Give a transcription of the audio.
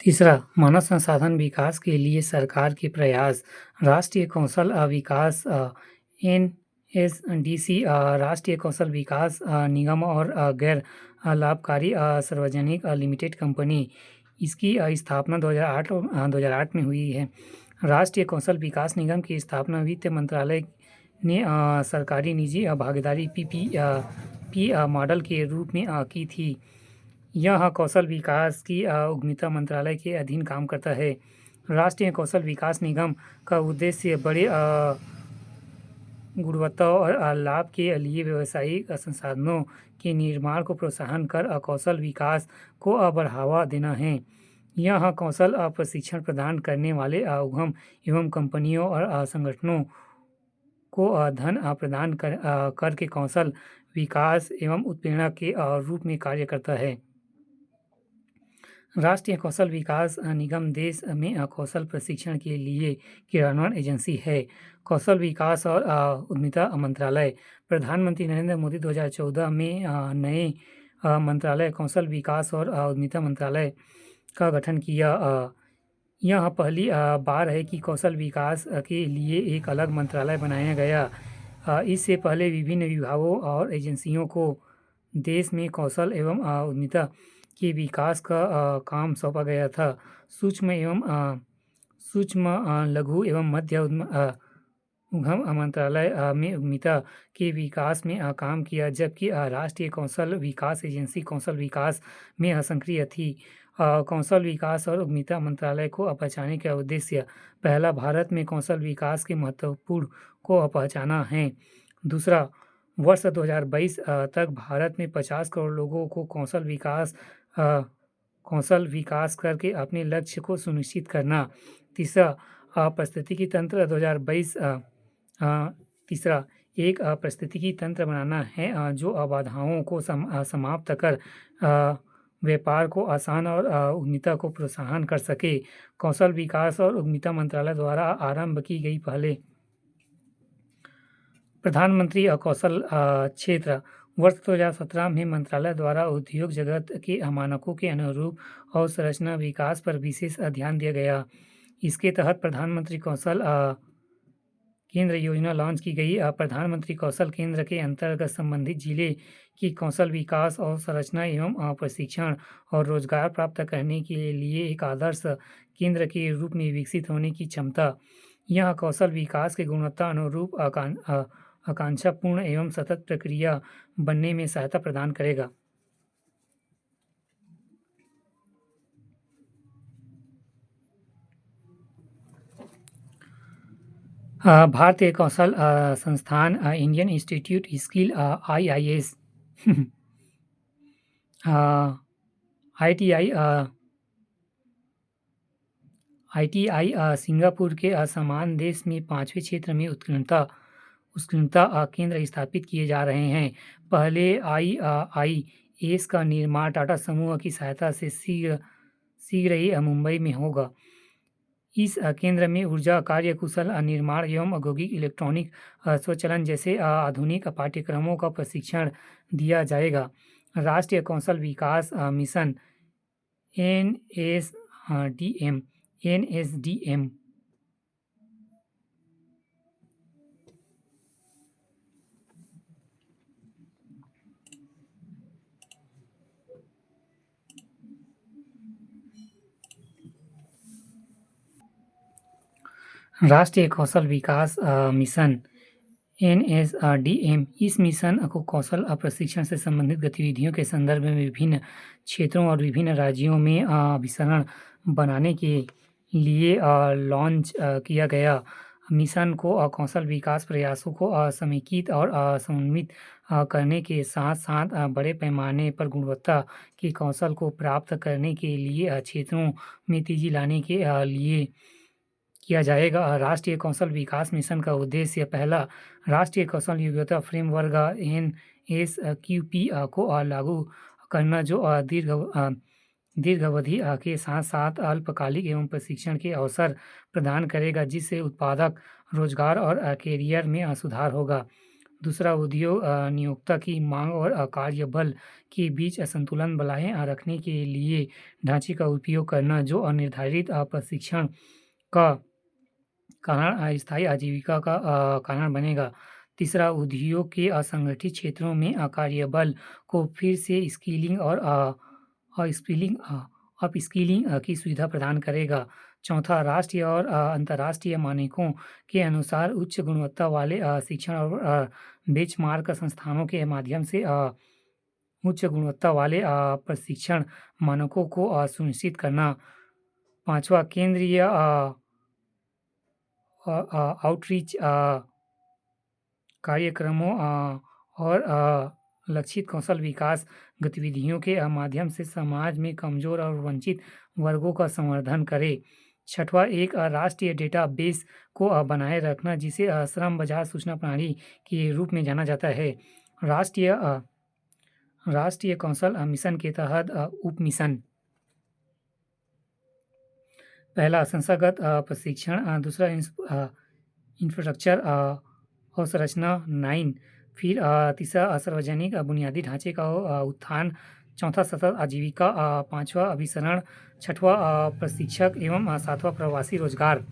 तीसरा, मानव संसाधन विकास के लिए सरकार के प्रयास। राष्ट्रीय कौशल विकास एनएसडीसी राष्ट्रीय कौशल विकास निगम और गैर लाभकारी सार्वजनिक लिमिटेड कंपनी। इसकी स्थापना 2008 में हुई है। राष्ट्रीय कौशल विकास निगम की स्थापना वित्त मंत्रालय ने सरकारी निजी भागीदारी पी मॉडल के रूप में की थी। यह कौशल विकास की उद्यमिता मंत्रालय के अधीन काम करता है। राष्ट्रीय कौशल विकास निगम का उद्देश्य बड़े गुणवत्ता और लाभ के लिए व्यावसायिक संसाधनों के निर्माण को प्रोत्साहन कर कौशल विकास को बढ़ावा देना है। यह कौशल प्रशिक्षण प्रदान करने वाले उद्यम एवं कंपनियों और संगठनों को धन प्रदान करके कौशल विकास एवं उत्प्रेरणा के रूप में कार्य करता है। राष्ट्रीय कौशल विकास निगम देश में कौशल प्रशिक्षण के लिए क्रियान्वयन एजेंसी है। कौशल विकास और उद्यमिता मंत्रालय। प्रधानमंत्री नरेंद्र मोदी 2014 में नए मंत्रालय कौशल विकास और उद्यमिता मंत्रालय का गठन किया। यह पहली बार है कि कौशल विकास के लिए एक अलग मंत्रालय बनाया गया। इससे पहले विभिन्न विभागों और एजेंसियों को देश में कौशल एवं उद्यमिता के विकास का काम सौंपा गया था। सूक्ष्म लघु एवं मध्य उद्यम मंत्रालय में उद्यमिता के विकास में काम किया, जबकि राष्ट्रीय कौशल विकास एजेंसी कौशल विकास में सक्रिय थी। कौशल विकास और उद्यमिता मंत्रालय को पहचानने का उद्देश्य। पहला, भारत में कौशल विकास के महत्वपूर्ण को पहचाना है। दूसरा, वर्ष 2022 तक भारत में 50 करोड़ लोगों को कौशल विकास करके अपने लक्ष्य को सुनिश्चित करना। तीसरा, पारिस्थितिकी तंत्र 2022 तीसरा, एक पारिस्थितिकी तंत्र बनाना है जो बाधाओं को समाप्त कर व्यापार को आसान और उद्यमिता को प्रोत्साहन कर सके। कौशल विकास और उद्यमिता मंत्रालय द्वारा आरंभ की गई पहले। प्रधानमंत्री कौशल क्षेत्र। वर्ष 2017 में मंत्रालय द्वारा उद्योग जगत के मानकों के अनुरूप अवसंरचना विकास पर विशेष ध्यान दिया गया। इसके तहत प्रधानमंत्री कौशल केंद्र योजना लॉन्च की गई। प्रधानमंत्री कौशल केंद्र के अंतर्गत संबंधित जिले की कौशल विकास अवसंरचना एवं प्रशिक्षण और रोजगार प्राप्त करने के लिए एक आदर्श केंद्र के रूप में विकसित होने की क्षमता। यह कौशल विकास के गुणवत्ता अनुरूप आकांक्षापूर्ण एवं सतत प्रक्रिया बनने में सहायता प्रदान करेगा। भारतीय कौशल संस्थान Indian institute skill IIS ITI Singapore के समान देश में 5वें क्षेत्र में उत्कृष्टता केंद्र स्थापित किए जा रहे हैं। पहले IIS का निर्माण टाटा समूह की सहायता से शीघ्र ही मुंबई में होगा। इस केंद्र में ऊर्जा कार्यकुशल निर्माण एवं औद्योगिक इलेक्ट्रॉनिक स्वचालन जैसे आधुनिक पाठ्यक्रमों का प्रशिक्षण दिया जाएगा। राष्ट्रीय कौशल विकास मिशन NSDM राष्ट्रीय कौशल विकास मिशन NSDM इस मिशन को कौशल प्रशिक्षण से संबंधित गतिविधियों के संदर्भ में विभिन्न क्षेत्रों और विभिन्न राज्यों में अभिसरण बनाने के लिए लॉन्च किया गया। मिशन को कौशल विकास प्रयासों को समेकित और समन्वित करने के साथ साथ बड़े पैमाने पर गुणवत्ता के कौशल को प्राप्त करने के लिए क्षेत्रों में तेजी लाने के लिए किया जाएगा। राष्ट्रीय कौशल विकास मिशन का उद्देश्य। पहला, राष्ट्रीय कौशल योग्यता फ्रेमवर्क NSQP को लागू करना जो दीर्घावधि के साथ साथ अल्पकालिक एवं प्रशिक्षण के अवसर प्रदान करेगा, जिससे उत्पादक रोजगार और कैरियर में सुधार होगा। दूसरा उद्योग नियोक्ता की मांग और कार्यबल के बीच संतुलन बनाए रखने के लिए ढांचे का उपयोग करना, जो अनिर्धारित प्रशिक्षण का कारण स्थायी आजीविका का कारण बनेगा। तीसरा, उद्योग के असंगठित क्षेत्रों में कार्यबल को फिर से स्किलिंग और अपस्किलिंग की सुविधा प्रदान करेगा। चौथा, राष्ट्रीय और अंतर्राष्ट्रीय मानकों के अनुसार उच्च गुणवत्ता वाले शिक्षण और बेंचमार्क संस्थानों के माध्यम से उच्च गुणवत्ता वाले प्रशिक्षण मानकों को सुनिश्चित करना। पाँचवा, केंद्रीय आउटरीच कार्यक्रमों और लक्षित कौशल विकास गतिविधियों के माध्यम से समाज में कमजोर और वंचित वर्गों का संवर्धन करे। छठवां, एक राष्ट्रीय डेटाबेस को बनाए रखना, जिसे श्रम बाजार सूचना प्रणाली के रूप में जाना जाता है। राष्ट्रीय कौशल मिशन के तहत उप मिशन: पहला, संस्थागत प्रशिक्षण। दूसरा, इंफ्रास्ट्रक्चर अवसंरचना 9। फिर तीसरा, सार्वजनिक बुनियादी ढांचे का उत्थान। चौथा, सतत आजीविका। पांचवा, अभिसरण। छठवां, प्रशिक्षक एवं सातवां, प्रवासी रोजगार।